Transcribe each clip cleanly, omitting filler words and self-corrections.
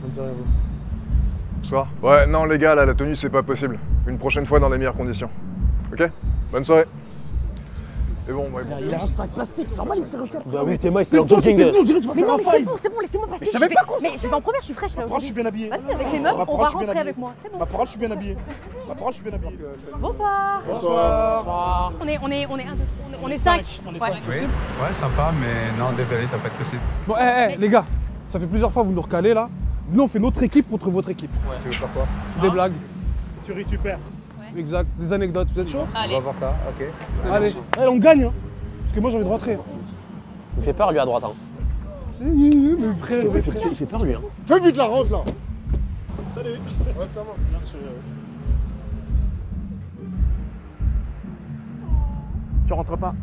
Bonne soirée à vous. Bonsoir. Ouais, non les gars, là, la tenue, c'est pas possible. Une prochaine fois dans les meilleures conditions. Ok? Bonne soirée. Et bon, ouais, bon. Il a un sac plastique, c'est normal, il se fait recaler. Bah oui, t'es moi, c'est en jogging. Mais non, tu vas Mais faire non, un mais five. c'est bon, laissez-moi passer. Mais je savais pas quoi Mais je vais en première, je suis fraîche là. Ma parole, je suis bien habillé. Vas-y, avec les meufs, Ma on parole, va je suis bien rentrer habillé. avec moi. C'est bon. Ma parole, je suis bien habillé. Ma parole, je suis bien habillé. Bonsoir. Bonsoir. On est 5. On est Ouais. 5. Oui, ouais, sympa, mais non, désolé, ça va pas être possible. Bon, les gars, ça fait plusieurs fois que vous nous recalez là. Venez, on fait notre équipe contre votre équipe. Tu veux faire quoi? Des blagues, Tu récupères. exact, des anecdotes, vous êtes chaud? Allez. voir ça, ok. Allez, on gagne hein. Parce que moi j'ai envie de rentrer. Il fait peur lui à droite. Hein. Mais frère, Il fait peur lui. Hein. Fais vite la rentre là. Salut. Reste à moi. Tu rentres pas.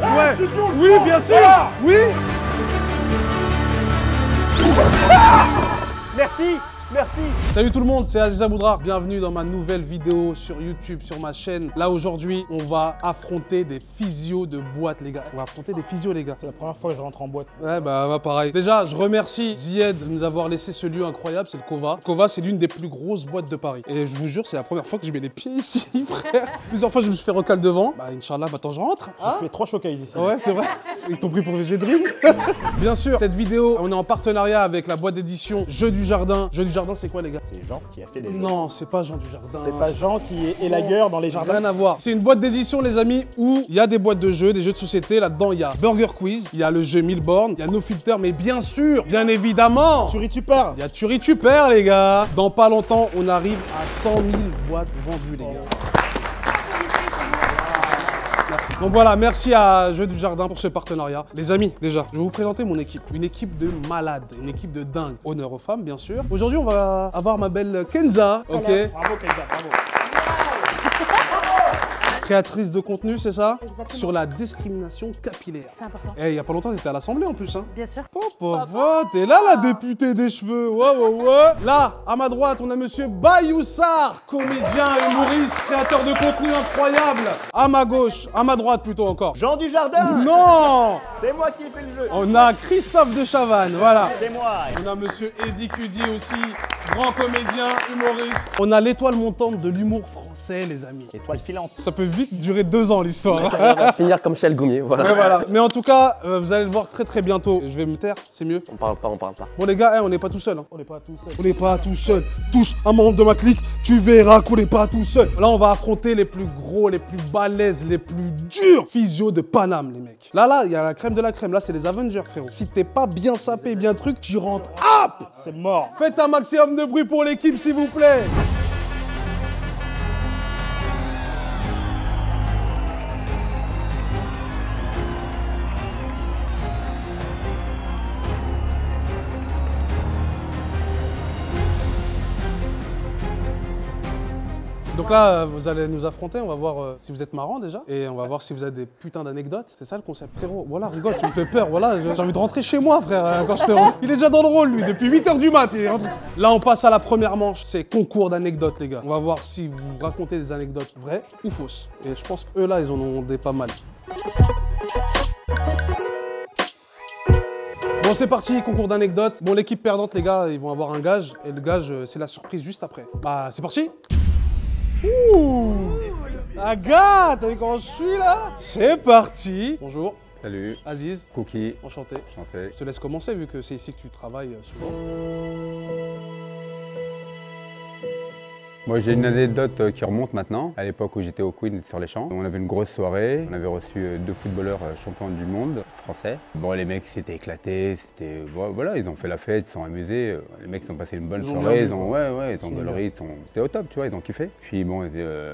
ouais. Oui, bien sûr. Oui. Merci, merci. Salut tout le monde, c'est Aziz Aboudrar. Bienvenue dans ma nouvelle vidéo sur YouTube, sur ma chaîne. Là aujourd'hui, on va affronter des physios de boîte, les gars. On va affronter des physios, les gars. C'est la première fois que je rentre en boîte. Ouais, bah pareil. Déjà, je remercie Zied de nous avoir laissé ce lieu incroyable, c'est le Kova. Kova, c'est l'une des plus grosses boîtes de Paris. Et je vous jure, c'est la première fois que je mets les pieds ici, frère. Plusieurs fois, je me suis fait recal devant. Bah, Inch'Allah, maintenant je rentre. J'ai fait 3 showcases ici. Ouais, c'est vrai. Ils t'ont pris pour VG Dream. Bien sûr, cette vidéo, on est en partenariat avec la boîte d'édition Jeux du Jardin. Jeux du Jardin, c'est quoi, les gars? C'est Jean qui a fait les jeux. Non, c'est pas Jean du Jardin. C'est pas Jean qui est élagueur dans les jardins. Rien à voir. C'est une boîte d'édition, les amis, où il y a des boîtes de jeux, des jeux de société. Là-dedans, il y a Burger Quiz, il y a le jeu 1000 bornes, il y a No Filter, mais bien sûr, bien évidemment, Tu récupères. il y a Turi Tu perds, les gars. Dans pas longtemps, on arrive à 100 000 boîtes vendues, les gars. Merci. Donc voilà, merci à Jeux du Jardin pour ce partenariat. Les amis, déjà, je vais vous présenter mon équipe. Une équipe de malades, une équipe de dingue. Honneur aux femmes, bien sûr. Aujourd'hui, on va avoir ma belle Kenza, ok? Bravo Kenza, bravo. Créatrice de contenu, c'est ça? Exactement. Sur la discrimination capillaire. C'est important. Eh, il y a pas longtemps, t'étais à l'Assemblée en plus, hein? Bien sûr. Papa, t'es là la députée des cheveux, ouais. Là, à ma droite, on a monsieur Bayoussar, comédien, humoriste, créateur de contenu incroyable. À ma gauche, à ma droite plutôt encore. Jean du Jardin. Non! C'est moi qui ai fait le jeu. On a Christophe de Chavannes, voilà. C'est moi. On a monsieur Eddie Cudi aussi, grand comédien, humoriste. On a l'étoile montante de l'humour français, les amis. Étoile filante. Ça peut vite durer 2 ans l'histoire. On va finir comme Michel Goumier, voilà. Ouais, voilà. Mais en tout cas, vous allez le voir très bientôt. Je vais me taire, c'est mieux. On parle pas. Bon les gars, on n'est pas tout seul. Hein. On n'est pas tout seul. On n'est pas tout seul. Touche un membre de ma clique, tu verras qu'on n'est pas tout seul. Là, on va affronter les plus gros, les plus balèzes, les plus durs physios de Paname, les mecs. Là, il y a la crème de la crème. Là, c'est les Avengers, frérot. Si t'es pas bien sapé, bien truc, tu rentres. Hop! C'est mort. Faites un maximum de bruit pour l'équipe, s'il vous plaît. Donc là, vous allez nous affronter, on va voir si vous êtes marrant déjà, et on va voir si vous avez des putains d'anecdotes. C'est ça le concept, frérot. Voilà, rigole, tu me fais peur, voilà, j'ai envie de rentrer chez moi, frère, quand je te rentre. Il est déjà dans le rôle, lui, depuis 8 h du mat, il est rentré. Là, on passe à la première manche, c'est concours d'anecdotes, les gars. On va voir si vous racontez des anecdotes vraies ou fausses. Et je pense qu'eux, là, ils en ont des pas mal. Bon, c'est parti, concours d'anecdotes. Bon, l'équipe perdante, les gars, ils vont avoir un gage, et le gage, c'est la surprise juste après. Bah, c'est parti. Ouh! Agathe, t'as vu comment je suis là? C'est parti! Bonjour, Salut, Aziz, Cookie, enchanté. enchanté. Je te laisse commencer vu que c'est ici que tu travailles souvent. Moi j'ai une anecdote qui remonte maintenant, à l'époque où j'étais au Queen sur les champs. On avait une grosse soirée, on avait reçu 2 footballeurs champions du monde français. Bon les mecs s'étaient éclatés, voilà, ils ont fait la fête, ils se sont amusés. Les mecs ont passé une bonne soirée, ils ont gaulerie, c'était au top, tu vois, ils ont kiffé. Puis bon,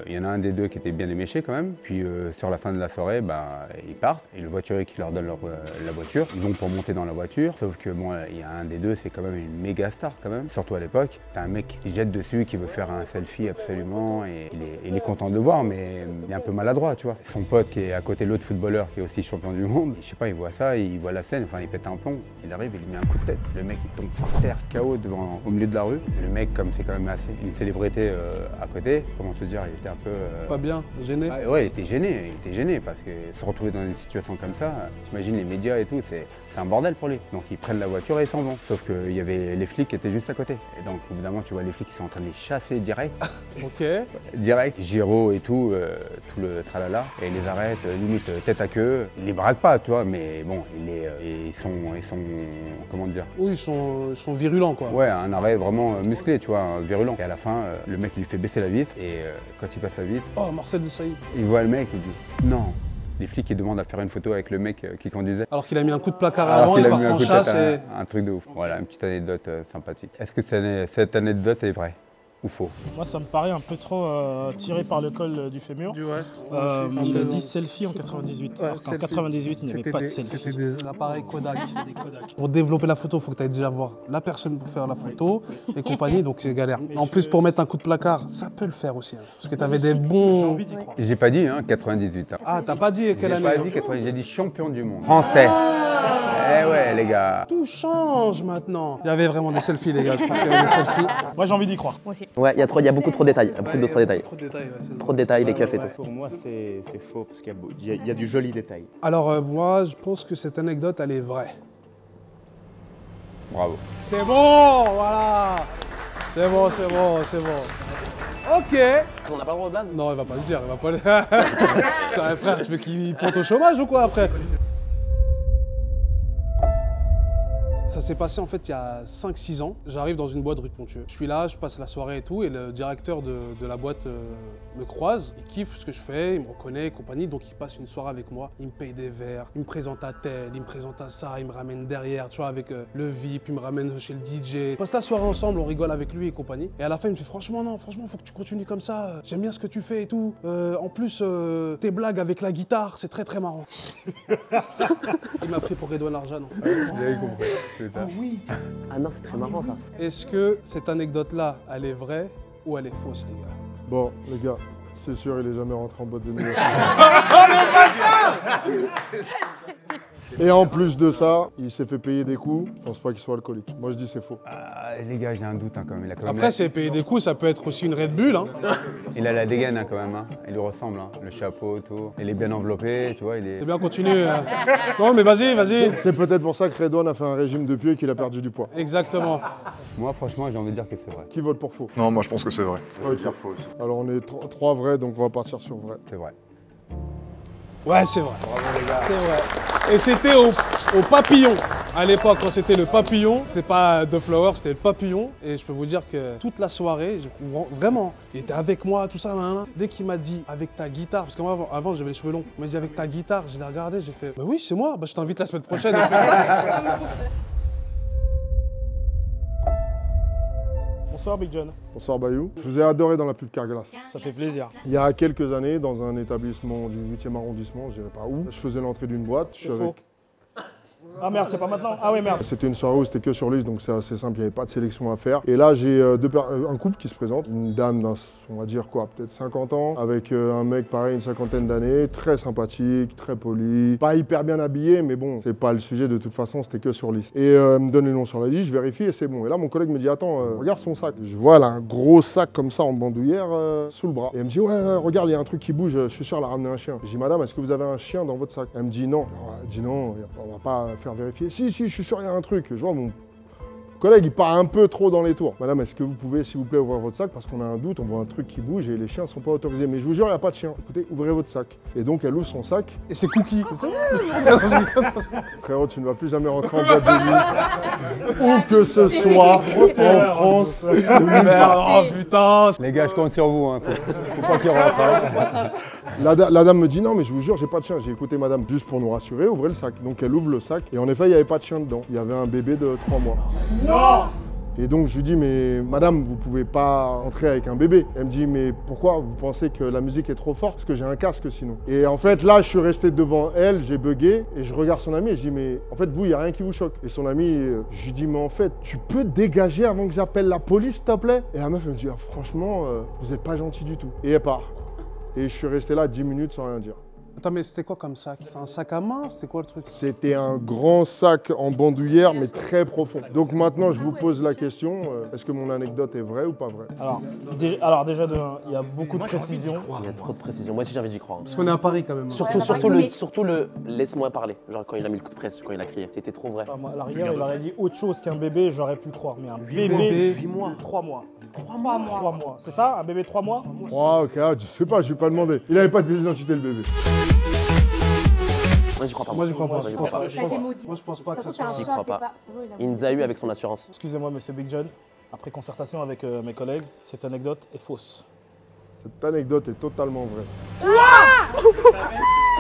il y en a un des deux qui était bien éméché quand même. Puis sur la fin de la soirée, bah, ils partent et le voiturier qui leur donne la voiture. Ils vont pour monter dans la voiture, sauf que bon, il y a un des deux, c'est quand même une méga star quand même, surtout à l'époque. T'as un mec qui se jette dessus, qui veut faire un selfie absolument et il est content de le voir, mais il est un peu maladroit, tu vois. Son pote qui est à côté de l'autre footballeur qui est aussi champion du monde, je sais pas, il voit ça, il voit la scène, enfin il pète un plomb, il arrive, il lui met un coup de tête. Le mec il tombe par terre, KO au milieu de la rue. Le mec, comme c'est quand même assez une célébrité à côté, comment te dire, il était un peu... Pas bien, gêné. Ah, ouais, il était gêné parce que se retrouver dans une situation comme ça, t'imagines les médias et tout, c'est un bordel pour lui. Donc ils prennent la voiture et ils s'en vont. Sauf qu'il y avait les flics qui étaient juste à côté. Et donc évidemment tu vois les flics qui sont en train de les chasser direct. Ok. Direct, Giro et tout, tout le tralala. Et ils les arrêtent, limite tête à queue. Ils les braquent pas, tu vois, mais bon, ils sont, comment dire. Oui, ils sont virulents quoi. Ouais, un arrêt vraiment musclé, tu vois, virulent. Et à la fin, le mec il lui fait baisser la vitre et quand il passe la vitre, Oh, Marcel Desailly. il voit le mec, il dit non. Les flics ils demandent à faire une photo avec le mec qui conduisait. Alors qu'il a mis un coup de placard Alors avant, qu'il il a part mis un en coup de chasse tête, et... un truc de ouf. Voilà, une petite anecdote sympathique. Est-ce que cette anecdote est vraie ou faux? Moi, ça me paraît un peu trop tiré par le col du fémur. Il a dit selfie en 98. Alors qu'en 98, il n'y avait pas de selfie. C'était des appareils Kodak. Des Kodak. Pour développer la photo, il faut que tu ailles déjà voir la personne pour faire la photo et compagnie, donc c'est galère. En plus, pour mettre un coup de placard, ça peut le faire aussi. Hein, parce que tu avais des J'ai bons... envie d'y croire. J'ai pas dit 98. Hein. Ah, t'as pas dit quelle J'ai année pas hein. dit 98, j'ai dit champion du monde. Français. Eh ouais les gars. Tout change maintenant. Il y avait vraiment des selfies, les gars. Je pense qu'il y avait des selfies. Moi, j'ai envie d'y croire. Moi aussi. Ouais, il y a beaucoup trop de détails. Il y a beaucoup trop de détails. Trop de détails, ouais, c'est Trop de détails, les keufs et tout. Pour moi, c'est faux parce qu'il y a du joli détail. Alors, moi, je pense que cette anecdote, elle est vraie. Bravo. C'est bon, voilà. C'est bon, c'est bon, c'est bon. Ok. On n'a pas le droit de base. Non, il va pas le dire, il va pas le dire. Frère, je veux qu'il plante au chômage ou quoi après? Ça s'est passé en fait il y a 5-6 ans. J'arrive dans une boîte rue de Pontieux. Je suis là, je passe la soirée et tout, et le directeur de la boîte me croise, il kiffe ce que je fais, il me reconnaît et compagnie, donc il passe une soirée avec moi. Il me paye des verres, il me présente à tel, il me présente à ça, il me ramène derrière, tu vois, avec le VIP, il me ramène chez le DJ. On passe la soirée ensemble, on rigole avec lui et compagnie. Et à la fin, il me fait franchement non, franchement, faut que tu continues comme ça. J'aime bien ce que tu fais et tout. En plus, tes blagues avec la guitare, c'est très très marrant. Il m'a pris pour Redouane Arjan. En fait. J'ai compris. Ah non, c'est très marrant ça. Est-ce que cette anecdote-là, elle est vraie ou elle est fausse, les gars? Bon, les gars, c'est sûr, il est jamais rentré en boîte de nuit. Et en plus de ça, il s'est fait payer des coups. Je pense pas qu'il soit alcoolique. Moi, je dis c'est faux. Les gars, j'ai un doute hein, quand même. Il a quand même Après, c'est payer des coups, ça peut être aussi une Red Bull. Hein. Il a la dégaine hein, quand même. Hein. Il lui ressemble. Hein. Le chapeau, tout. Il est bien enveloppé, tu vois. Il est... C'est bien, continue. Non, mais vas-y, vas-y. C'est peut-être pour ça que Redouane a fait un régime depuis et qu'il a perdu du poids. Exactement. Moi, franchement, j'ai envie de dire que c'est vrai. Qui vote pour faux? Non, moi je pense que c'est vrai. Alors, on est trois vrais, donc on va partir sur vrai. C'est vrai. Ouais, c'est vrai. Bravo, les gars. C'est vrai. Et c'était au papillon. À l'époque, quand c'était le papillon, c'était pas The Flower, c'était le papillon. Et je peux vous dire que toute la soirée, vraiment, il était avec moi, tout ça. Dès qu'il m'a dit avec ta guitare, parce qu'avant avant, j'avais les cheveux longs, il m'a dit avec ta guitare, je l'ai regardé, j'ai fait bah oui, c'est moi, bah, je t'invite la semaine prochaine. Bonsoir, Big John. Bonsoir Bayou. Je vous ai adoré dans la pub Carglass. Ça fait plaisir. Il y a quelques années, dans un établissement du 8e arrondissement, je dirais pas où, je faisais l'entrée d'une boîte. Je suis C'est avec... faux. Ah merde, c'est pas maintenant? Ah oui, merde. C'était une soirée où c'était que sur liste, donc c'est assez simple, il n'y avait pas de sélection à faire. Et là, j'ai un couple qui se présente, une dame d'un, on va dire quoi, peut-être 50 ans, avec un mec pareil, une cinquantaine d'années, très sympathique, très poli, pas hyper bien habillé, mais bon, c'est pas le sujet de toute façon, c'était que sur liste. Et elle me donne les noms sur la liste, je vérifie et c'est bon. Et là, mon collègue me dit, attends, regarde son sac. Je vois, elle a un gros sac comme ça en bandoulière sous le bras. Et elle me dit, ouais, regarde, il y a un truc qui bouge, je suis sûr, elle a ramené un chien. Je dis, madame, est-ce que vous avez un chien dans votre sac? Elle me dit non. Alors, elle dit non, on va pas faire vérifier. Si, je suis sûr, il y a un truc. Je vois mon collègue, il part un peu trop dans les tours. Madame, est-ce que vous pouvez, s'il vous plaît, ouvrir votre sac? Parce qu'on a un doute, on voit un truc qui bouge et les chiens ne sont pas autorisés. Mais je vous jure, il n'y a pas de chien. Écoutez, ouvrez votre sac. Et donc, elle ouvre son sac. Et c'est Cookie. Frérot, tu ne vas plus jamais rentrer en boîte de nuit. Où que ce soit, en France. Oh putain. Les gars, je compte sur vous. Hein. Faut pas qu'il rentre. Hein. La dame me dit non, mais je vous jure, j'ai pas de chien. J'ai écouté madame juste pour nous rassurer, ouvrez le sac. Donc elle ouvre le sac et en effet, il n'y avait pas de chien dedans. Il y avait un bébé de 3 mois. Non! Et donc je lui dis mais madame, vous pouvez pas entrer avec un bébé. Elle me dit mais pourquoi? Vous pensez que la musique est trop forte? Parce que j'ai un casque sinon. Et en fait là, je suis resté devant elle, j'ai bugué et je regarde son ami et je dis mais en fait vous, il n'y a rien qui vous choque. Et son ami, je lui dis mais en fait, tu peux dégager avant que j'appelle la police s'il te plaît? Et la meuf elle me dit ah, franchement, vous n'êtes pas gentil du tout. Et elle part. et je suis resté là 10 minutes sans rien dire. Attends, mais c'était quoi comme sac? C'est un sac à main? C'était quoi le truc? C'était un grand sac en bandoulière, mais très profond. Donc maintenant, je vous pose la question, est-ce que mon anecdote est vraie ou pas vraie? Alors déjà, il y a beaucoup de précisions. Il y a trop de précisions. Moi aussi, j'ai envie d'y croire. Parce qu'on est à Paris quand même. Surtout le laisse-moi parler. Genre quand il a mis le coup de presse, quand il a crié. C'était trop vrai. À l'arrière, il aurait dit autre chose qu'un bébé, j'aurais pu le croire. Mais un bébé, 8 mois. 3 mois. 3 mois. C'est ça, un bébé 3 mois? Oh, ok, je sais pas, je vais pas demander. Il avait pas de pièce d'identité, le bébé. Moi, j'y crois pas. Moi, j'y crois pas. Ça a été maudit. Moi, je pense pas que ça Ça se trouve, soit. c'est un J'y crois chat, pas. c'est pas. Il nous a eu avec son assurance. Excusez-moi, monsieur Big John. Après concertation avec mes collègues, cette anecdote est fausse. Cette anecdote est totalement vraie.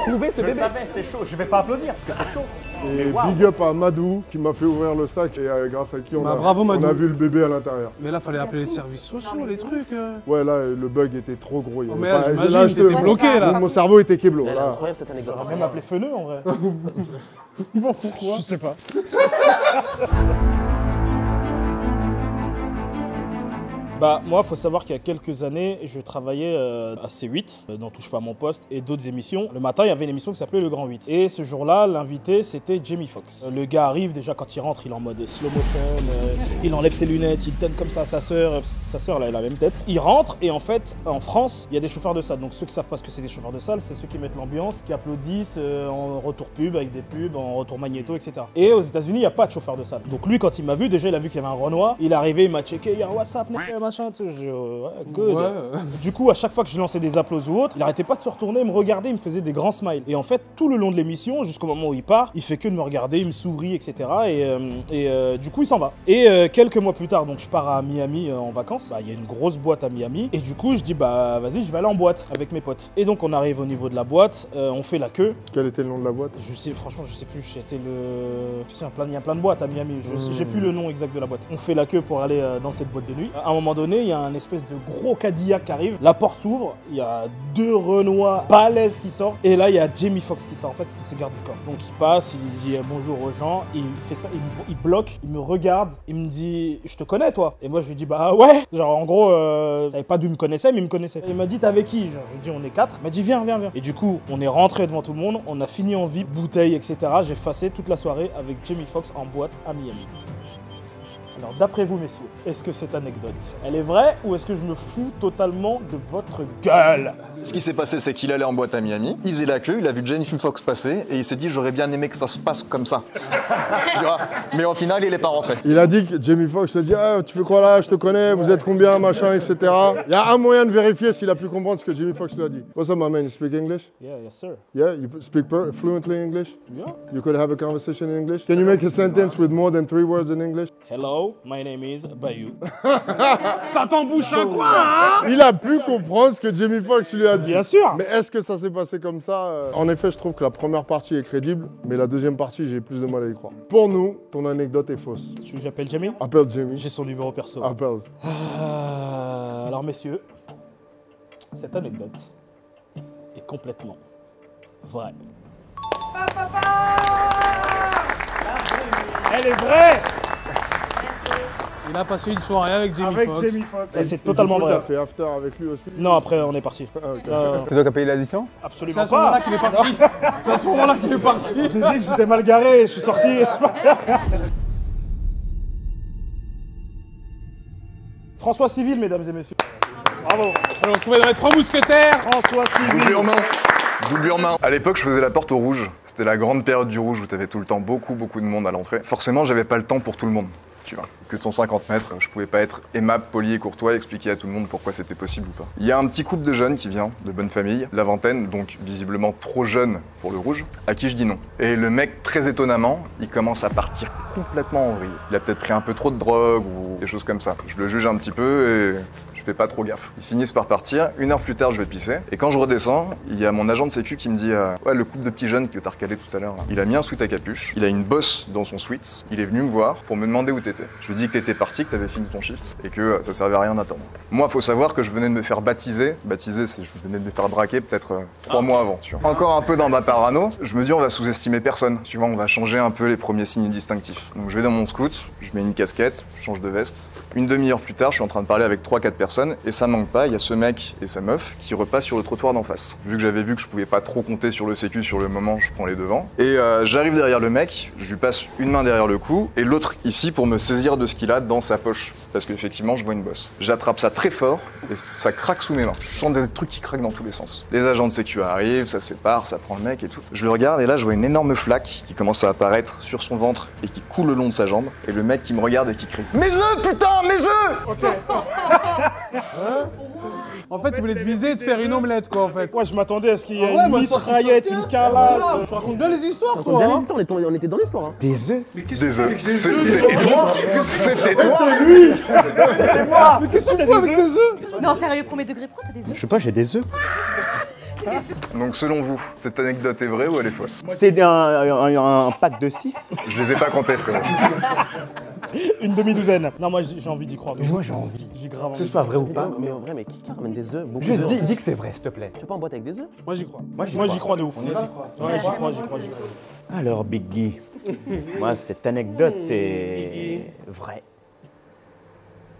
Trouver ce bébé. C'est chaud. Je vais pas applaudir parce que c'est chaud. Et big up à Madou qui m'a fait ouvrir le sac et grâce à qui on bravo, Madou. a vu le bébé à l'intérieur. Mais là, fallait appeler les services sociaux, les trucs. Ouais, là, le bug était trop gros. Il y avait mais pas- j'imagine, t'étais bloqué là. Mon cerveau était keblo. Elle est Là. incroyable cette anecdote. On va même appeler Feneux en vrai. Pourquoi? Je sais pas. Bah moi, faut savoir qu'il y a quelques années, je travaillais à C8, dans Touche pas à mon poste, et d'autres émissions. Le matin, il y avait une émission qui s'appelait Le Grand 8. Et ce jour-là, l'invité, c'était Jamie Foxx. Le gars arrive, déjà quand il rentre, il est en mode slow motion, il enlève ses lunettes, il donne comme ça à sa sœur elle a la même tête. Il rentre, et en fait, en France, il y a des chauffeurs de salle. Donc ceux qui savent pas ce que c'est des chauffeurs de salle, c'est ceux qui mettent l'ambiance, qui applaudissent en retour pub, avec des pubs, en retour magnéto, etc. Et aux États-Unis, il n'y a pas de chauffeur de salle. Donc lui, quand il m'a vu, déjà, il a vu qu'il y avait un Renoir. Il est arrivé, il m'a checké, il y a un WhatsApp, machin, tout. Je dis, ouais, good. Ouais. Du coup, à chaque fois que je lançais des applaudissements ou autre, il arrêtait pas de se retourner, me regarder, il me faisait des grands smiles. Et en fait, tout le long de l'émission, jusqu'au moment où il part, il fait que de me regarder, il me sourit, etc. Et du coup, il s'en va. Et quelques mois plus tard, donc je pars à Miami en vacances. Bah, il y a une grosse boîte à Miami. Et du coup, je dis, bah, vas-y, je vais aller en boîte avec mes potes. Et donc, on arrive au niveau de la boîte, on fait la queue. Quel était le nom de la boîte? Franchement, je sais plus. C'était le. Tu sais, il y a plein de boîtes à Miami. J'ai plus le nom exact de la boîte. On fait la queue pour aller dans cette boîte de nuit. À un moment donné, il y a un espèce de gros Cadillac qui arrive. La porte s'ouvre. Il y a 2 Renois balèzes qui sortent. Et là, il y a Jamie Foxx qui sort. En fait, c'est ses gardes du corps. Donc, il passe, il dit bonjour aux gens. Il fait ça, il bloque, il me regarde. Il me dit, je te connais, toi? Et moi, je lui dis, bah ouais. Genre, en gros, je savais pas d'où il me connaissait, mais il me connaissait. Il m'a dit, t'es avec qui? Genre, je lui dis, on est 4. Il m'a dit, viens. Et du coup, on est rentré devant tout le monde. On a fini en VIP, bouteille, etc. J'ai passé toute la soirée avec Jamie Foxx en boîte à Miami. Alors d'après vous messieurs, est-ce que cette anecdote, elle est vraie ou est-ce que je me fous totalement de votre gueule? Ce qui s'est passé, c'est qu'il allait en boîte à Miami, il faisait la queue, il a vu Jamie Foxx passer et il s'est dit j'aurais bien aimé que ça se passe comme ça. Tu vois. Mais au final, il n'est pas rentré. Il a dit que Jamie Foxx te dit ah, tu fais quoi là, je te connais, vous êtes combien, machin, etc. Il y a un moyen de vérifier s'il a pu comprendre ce que Jamie Foxx lui a dit. What's up, my man? You speak English? Yeah, yes sir. Yeah, you speak fluently English? Yeah. You could have a conversation in English? Can you make a sentence with more than 3 words in English? Hello, my name is Bayou. Ça t'embouche un coin, hein? Il a pu comprendre ce que Jamie Foxx lui a dit. Bien sûr. Mais est-ce que ça s'est passé comme ça? En effet, je trouve que la première partie est crédible, mais la deuxième partie, j'ai plus de mal à y croire. Pour nous, ton anecdote est fausse. Tu veux que j'appelle Jamie? Appelle Jamie. J'ai son numéro perso. Appelle. Alors messieurs, cette anecdote est complètement vraie. Elle est vraie! Il a passé une soirée avec Jamie Foxx. Et c'est totalement vrai. T'as fait after avec lui aussi? Non, après on est parti. C'est toi qui as payé l'addition? Absolument C'est à ce moment-là pas. qu'il est parti. C'est à ce moment-là qu'il est parti. J'ai dit que j'étais mal garé, je suis sorti. François Civil, mesdames et messieurs. Bravo. Alors, on trouvait dans les 3 mousquetaires. François Double Civil. en main. Double en main. À l'époque, je faisais la porte au rouge. C'était la grande période du rouge où t'avais tout le temps beaucoup de monde à l'entrée. Forcément, j'avais pas le temps pour tout le monde. Tu vois, que de 150 mètres, je pouvais pas être aimable, poli et courtois et expliquer à tout le monde pourquoi c'était possible ou pas. Il y a un petit couple de jeunes qui vient, de bonne famille, la vingtaine, donc visiblement trop jeune pour le rouge, à qui je dis non. Et le mec, très étonnamment, il commence à partir complètement en vrille. Il a peut-être pris un peu trop de drogue ou des choses comme ça. Je le juge un petit peu et je fais pas trop gaffe. Ils finissent par partir, 1 heure plus tard, je vais pisser. Et quand je redescends, il y a mon agent de sécu qui me dit ouais, le couple de petits jeunes que t'as recalé tout à l'heure, il a mis un sweat à capuche, il a une bosse dans son sweat, il est venu me voir pour me demander où t'étais. Je lui dis que t'étais parti, que t'avais fini ton shift et que ça servait à rien d'attendre. Moi, faut savoir que je venais de me faire baptiser. Baptiser, c'est je venais de me faire braquer peut-être 3 mois avant. Tu vois. Encore un peu dans ma parano, je me dis on va sous-estimer personne. Tu vois, on va changer un peu les premiers signes distinctifs. Donc je vais dans mon scout, je mets une casquette, je change de veste. Une demi-heure plus tard, je suis en train de parler avec 3-4 personnes. personnes, et ça manque pas, il y a ce mec et sa meuf qui repassent sur le trottoir d'en face. Vu que j'avais vu que je pouvais pas trop compter sur le sécu sur le moment, je prends les devants. Et j'arrive derrière le mec, je lui passe une main derrière le cou, et l'autre ici pour me saisir de ce qu'il a dans sa poche. Parce qu'effectivement, je vois une bosse. J'attrape ça très fort, et ça craque sous mes mains. Je sens des trucs qui craquent dans tous les sens. Les agents de sécu arrivent, ça sépare, ça prend le mec et tout. Je le regarde, et là, je vois une énorme flaque qui commence à apparaître sur son ventre et qui coule le long de sa jambe. Et le mec qui me regarde et qui crie « Mes œufs, putain, mes œufs !» Ok. En fait, il voulait te viser et te faire une omelette, quoi, en fait. Ouais, je m'attendais à ce qu'il y ait Ah ouais, une bah, mitraillette, une calasse. Tu racontes bien les histoires, On toi, bien hein. les histoires, on était dans l'histoire. Hein. Des œufs. Des œufs. C'était toi. C'était toi. Mais qu'est-ce que tu fais avec les œufs? Non, sérieux, premier degré, pourquoi t'as des œufs? Je sais pas, j'ai des œufs. Donc selon vous, cette anecdote est vraie ou elle est fausse? C'était un pack de 6. Je les ai pas comptés, frérot. Une demi-douzaine. Non, moi j'ai envie d'y croire. Moi j'ai envie. J'ai grave Que ce envie. soit vrai ou pas. Mais en vrai, mais qui ramène des œufs? Beaucoup Juste d'œufs. dis que c'est vrai, s'il te plaît. Tu vas pas en boîte avec des œufs? Moi, j'y crois. Moi j'y crois de ouf. Ouais, j'y crois. Alors, Big Guy, moi cette anecdote est vraie.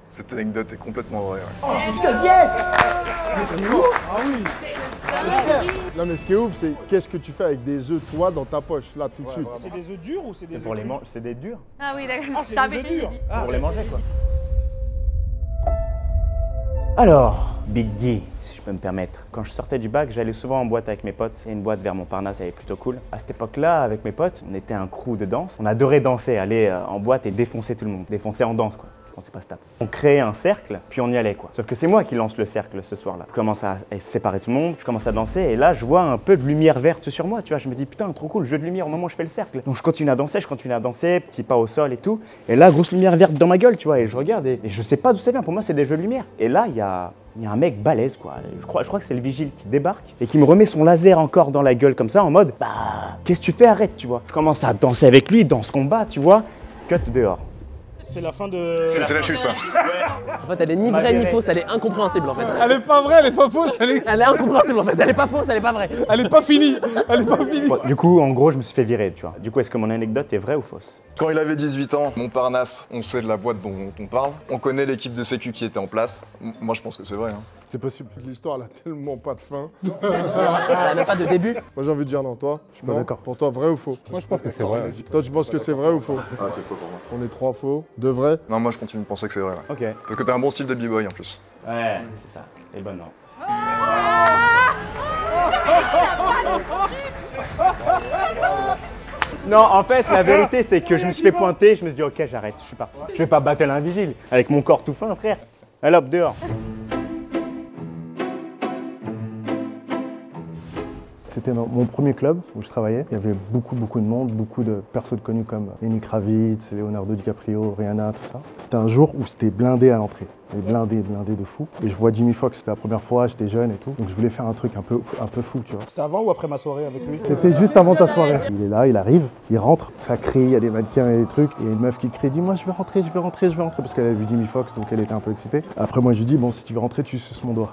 Cette anecdote est complètement vraie. Ouais. Non mais ce qui est ouf, c'est qu'est-ce que tu fais avec des œufs, toi, dans ta poche, là, tout de suite. C'est des œufs durs ou c'est des œufs Pour les crus manger, c'est des durs. Ah oui, d'accord. Ah, Je c'est savais, des je l'ai œufs dit. durs. Pour les manger, quoi. Alors, Big Guy, si je peux me permettre, quand je sortais du bac, j'allais souvent en boîte avec mes potes. Et une boîte vers Montparnasse, elle est plutôt cool. À cette époque-là, avec mes potes, on était un crew de danse. On adorait danser, aller en boîte et défoncer tout le monde. Défoncer en danse, quoi. On sait pas se taper. On créait un cercle, puis on y allait, quoi. Sauf que c'est moi qui lance le cercle ce soir-là. Je commence à séparer tout le monde, je commence à danser, et là, je vois un peu de lumière verte sur moi, tu vois. Je me dis, putain, trop cool, jeu de lumière au moment où je fais le cercle. Donc je continue à danser, petit pas au sol et tout. Et là, grosse lumière verte dans ma gueule, tu vois, et je regarde, et je sais pas d'où ça vient. Pour moi, c'est des jeux de lumière. Et là, il y a un mec balèze, quoi. Je crois que c'est le vigile qui débarque et qui me remet son laser encore dans la gueule comme ça, en mode, bah, qu'est-ce que tu fais, arrête, tu vois. Je commence à danser avec lui dans ce combat, tu vois. Cut dehors. C'est la fin de. C'est la chute, ça. En fait, elle est ni vraie ni fausse, elle est incompréhensible en fait. Elle est pas vraie, elle est pas fausse, elle est incompréhensible en fait, elle est pas fausse, elle est pas vraie. pas finie. Elle est pas finie. Bon, du coup, en gros, je me suis fait virer, tu vois. Du coup, est-ce que mon anecdote est vraie ou fausse? Quand il avait 18 ans, Montparnasse, on sait de la boîte dont on parle. On connaît l'équipe de sécu qui était en place. Moi, je pense que c'est vrai. Hein. C'est possible. L'histoire, elle a tellement pas de fin. Elle a même pas de début. Moi, j'ai envie de dire non. Toi, je suis pas d'accord. Pour toi, vrai ou faux? Moi, je pense que c'est vrai. Toi, tu penses que c'est vrai ou faux? Ah, c'est faux pour moi. On est 3 faux, 2 vrais. Non, moi, je continue de penser que c'est vrai. Ouais. Ok. Parce que t'as un bon style de b-boy en plus. Ouais, c'est ça. Et bon, non. Non, en fait, la vérité, c'est que je me suis fait pointer, je me suis dit, ok, j'arrête, je suis parti. Je vais pas battre un vigile avec mon corps tout fin, frère. Allez hop, dehors. C'était mon premier club où je travaillais. Il y avait beaucoup de monde, beaucoup de personnes connues comme Lenny Kravitz, Leonardo DiCaprio, Rihanna, tout ça. C'était un jour où c'était blindé à l'entrée. Blindé de fou. Et je vois Jimmy Foxx, c'était la première fois, j'étais jeune et tout. Donc je voulais faire un truc un peu fou, tu vois. C'était avant ou après ma soirée avec lui? C'était juste avant ta soirée. Il est là, il arrive, il rentre, ça crie, il y a des mannequins et des trucs. Et il y a une meuf qui crie, dis-moi, je veux rentrer, parce qu'elle a vu Jimmy Foxx, donc elle était un peu excitée. Après, moi, je lui dis, bon, si tu veux rentrer, tu suces mon doigt.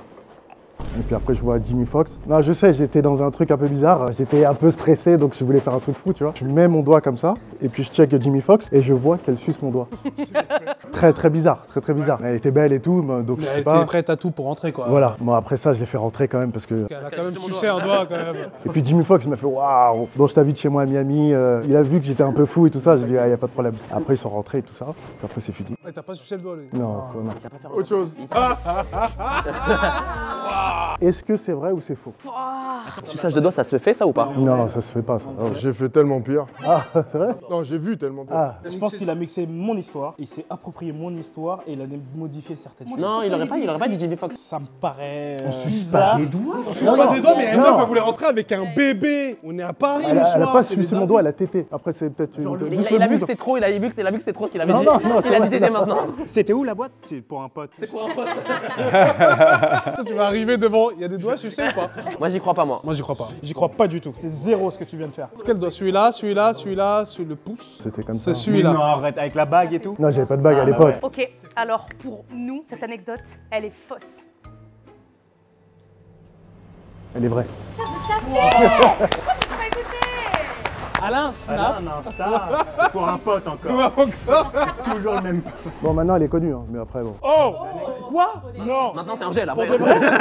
Et puis après, je vois Jimmy Foxx. Non, je sais, j'étais dans un truc un peu bizarre. J'étais un peu stressé, donc je voulais faire un truc fou, tu vois. Je mets mon doigt comme ça, et puis je check Jimmy Foxx, et je vois qu'elle suce mon doigt. Très bizarre, très bizarre. Elle était belle et tout, donc je sais Elle pas. était prête à tout pour rentrer, quoi. Voilà. Bon, après ça, je l'ai fait rentrer quand même, parce que... Elle a quand même sucé un doigt, quand même. Et puis Jimmy Foxx m'a fait waouh, bon, je t'invite chez moi à Miami. Il a vu que j'étais un peu fou et tout ça. J'ai dit, ah, y a pas de problème. Après, ils sont rentrés et tout ça. Puis après, c'est fini. T'as pas sucé le doigt, lui. Non, quoi, non. Autre chose. Est-ce que c'est vrai ou c'est faux? Suçage de doigts, ça se fait ça ou pas? Non, ça se fait pas, ça. Oh. J'ai fait tellement pire. Ah, c'est vrai? Non, j'ai vu tellement pire. Ah, Je pense qu'il a mixé mon histoire, il s'est approprié mon histoire et il a modifié certaines choses. Non, il aurait pas dit Jimmy Foxx. Ça me paraît. on suce bizarre. pas des doigts? On suce pas des doigts, mais une meuf, elle voulait rentrer avec un bébé. On est à Paris Elle le a soir. pas c'est sucé des mon dingues. doigt, elle a tété. Après, c'est peut-être une. Il a vu que c'était trop, il a vu que c'était trop ce qu'il avait dit. Non, Il a dit tété maintenant. C'était où la boîte? C'est pour un pote. C'est pour un pote. Toi, tu vas arriver devant. Il y a des doigts sucés ou pas? Moi j'y crois pas moi. Moi, j'y crois pas. J'y crois pas du tout. C'est zéro ce que tu viens de faire. Est-ce qu'elle doit celui-là, sur le pouce? C'était comme ça. C'est celui-là. Non, arrête, avec la bague et tout? Non, j'avais pas de bague à l'époque. Ok, alors pour nous, cette anecdote, elle est fausse. Elle est vraie. Alain, snap. un Insta, pour un pote encore. Toujours le même pote. Bon, maintenant, elle est connue, hein, mais après, bon. Oh Quoi? Non. Maintenant, c'est un gel, Pour après. de vrai, c'est-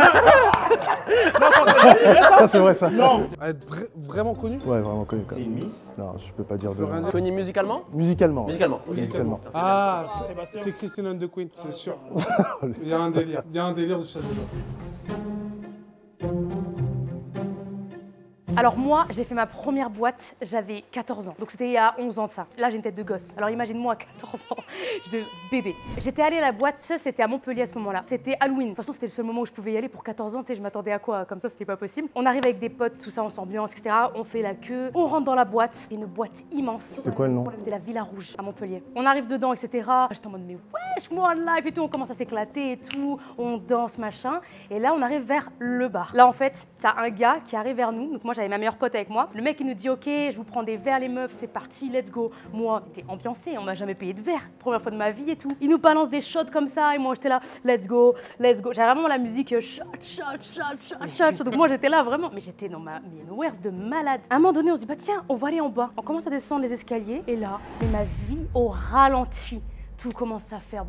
Non, c'est vrai ça? Ça, c'est vrai ça. Non. Elle est vraiment connue? Ouais, vraiment connu quand même. C'est une miss? Non, je peux pas dire de nom. Connu musicalement? Musicalement. Musicalement. Musicalement. Ah, Sébastien. c'est Christine and the Queen, c'est sûr. Il y a un délire. Il y a un délire de ça. Alors moi, j'ai fait ma première boîte, j'avais 14 ans. Donc c'était il y a 11 ans de ça. Là, j'ai une tête de gosse. Alors imagine-moi à 14 ans, de bébé. J'étais allée à la boîte, ça c'était à Montpellier à ce moment-là. C'était Halloween. De toute façon, c'était le seul moment où je pouvais y aller pour 14 ans. Tu sais, je m'attendais à quoi? Comme ça, c'était pas possible. On arrive avec des potes, tout ça, on s'ambiance, etc. On fait la queue. On rentre dans la boîte. C'est une boîte immense. C'est quoi le nom? C'était la Villa Rouge à Montpellier. On arrive dedans, etc. J'étais en mode, mais wesh, moi en live et tout. On commence à s'éclater et tout. On danse, machin. Et là, on arrive vers le bar. Là, en fait, t'as un gars qui arrive vers nous. Donc moi, j'avais ma meilleure pote avec moi. Le mec, il nous dit, ok, je vous prends des verres, les meufs, c'est parti, let's go. Moi, j'étais ambiancée, on m'a jamais payé de verre. Première fois de ma vie et tout. Il nous balance des shots comme ça et moi, j'étais là, let's go, let's go. J'avais vraiment la musique shot, shot, shot, shot, shot, shot. Donc moi, j'étais là vraiment, mais j'étais dans ma wares de malade. À un moment donné, on se dit, bah tiens, on va aller en bas. On commence à descendre les escaliers et là, mais ma vie au ralenti. Tout commence à faire...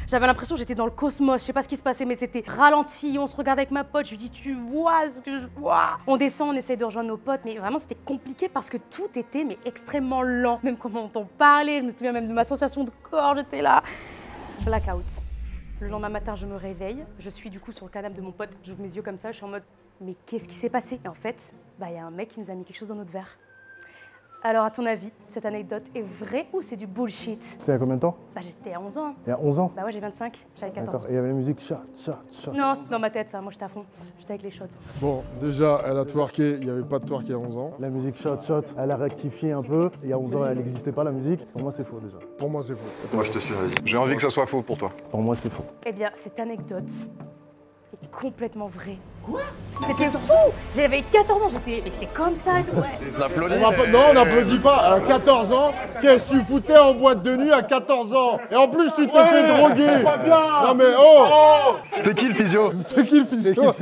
J'avais l'impression que j'étais dans le cosmos, je sais pas ce qui se passait, mais c'était ralenti. On se regarde avec ma pote, je lui dis, tu vois ce que je vois? On descend, on essaye de rejoindre nos potes, mais vraiment c'était compliqué parce que tout était mais extrêmement lent. Même comment on parlait, je me souviens même de ma sensation de corps, j'étais là. Blackout. Le lendemain matin, je me réveille, je suis du coup sur le canapé de mon pote, j'ouvre mes yeux comme ça, je suis en mode, mais qu'est-ce qui s'est passé? Et en fait, bah y a un mec qui nous a mis quelque chose dans notre verre. Alors, à ton avis, cette anecdote est vraie ou c'est du bullshit? C'était il y a combien de temps? Bah, j'étais à 11 ans. Il y a 11 ans? Bah ouais, j'ai 25, j'avais 14. D'accord. Et il y avait la musique shot, shot, shot. Non, c'est dans ma tête ça, moi j'étais à fond. J'étais avec les shots. Bon, déjà, elle a twerké, il n'y avait pas de twerk il y a 11 ans. La musique shot, shot, elle a rectifié un peu. Il y a 11 ans, elle n'existait pas la musique. Pour moi, c'est faux déjà. Pour moi, c'est faux. Moi, je te suis, vas-y. J'ai envie que ça soit faux pour toi. Pour moi, c'est faux. Eh bien, cette anecdote est complètement vraie. Quoi? C'était fou! J'avais 14 ans, j'étais comme ça et tout, ouais. Non, on n'applaudit pas. À 14 ans, qu'est-ce que tu foutais en boîte de nuit à 14 ans? Et en plus, tu t'es fait droguer. Pas bien. Non mais oh! C'était qui le physio? C'est qui le physio?